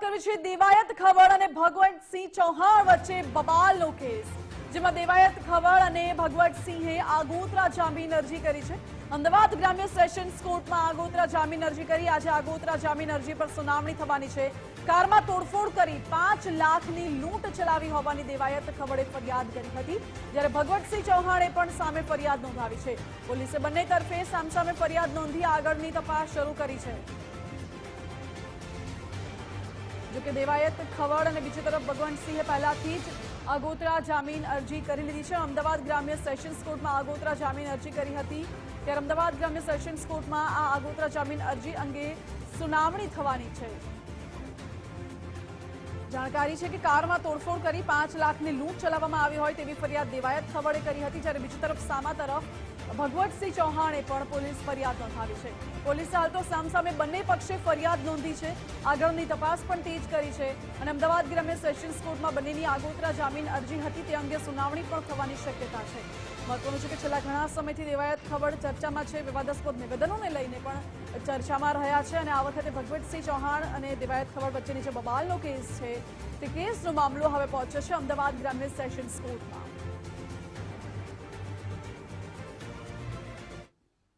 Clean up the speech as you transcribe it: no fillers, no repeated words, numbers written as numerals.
કરવી છે દેવાયત ખવડ અને ભગવતસિંહ ચૌહાણ વચ્ચે બબાલનો કેસ, જેમાં દેવાયત ખવડ અને ભગવતસિંહે આગોતરા જામીન અરજી કરી છે। અમદાવાદ ગ્રામ્ય સેશન્સ કોર્ટમાં આગોતરા જામીન અરજી કરી। આજે આગોતરા જામીન અરજી પર સુનાવણી થવાની છે। કારમાં તોડફોડ કરી 5 લાખની લૂંટ ચલાવી હોવાની દેવાયત ખવડે ફરિયાદ કરી હતી, જ્યારે ભગવતસિંહ ચૌહાણે પણ સામે ફરિયાદ નોંધાવી છે। પોલીસે બંને તરફે સામસામે ફરિયાદ નોંધી આગળની તપાસ શરૂ કરી છે। જો કે દેવાયત ખવડ અને બીજી તરફ ભગવતસિંહે પહેલાથી જ આગોતરા જામીન અરજી કરી લીધી છે। અમદાવાદ ગ્રામ્ય સેશન્સ કોર્ટમાં આગોતરા જામીન અરજી કરી હતી, ત્યારે અમદાવાદ ગ્રામ્ય સેશન્સ કોર્ટમાં આ આગોતરા જામીન અરજી અંગે સુનાવણી થવાની છે। જાણકારી છે કે કારમાં તોડફોડ કરી 5 લાખની લૂંટ ચલાવવામાં આવી હોય તેવી ફરિયાદ દેવાયત ખવડે કરી હતી, જ્યારે બીજી તરફ સામા તરફ ભગવતસિંહ ચૌહાણે પણ પોલીસ ફરિયાદ નોંધાવી છે। પોલીસે હાલ તો સામસામે બંને પક્ષે ફરિયાદ નોંધી છે, આગળની તપાસ પણ તેજ કરી છે અને અમદાવાદ ગ્રામ્ય સેશન્સ કોર્ટમાં બંનેની આગોતરા જામીન અરજી હતી તે અંગે સુનાવણી પણ થવાની શક્યતા છે। મહત્વનું છે કે છેલ્લા ઘણા સમયથી દેવાયત ખવડ ચર્ચામાં છે, વિવાદાસ્પદ નિવેદનોને લઈને પણ ચર્ચામાં રહ્યા છે અને આ વખતે ભગવતસિંહ ચૌહાણ અને દેવાયત ખવડ વચ્ચેની જે બબાલનો કેસ છે તે કેસનો મામલો હવે પહોંચ્યો છે અમદાવાદ ગ્રામ્ય સેશન્સ કોર્ટમાં।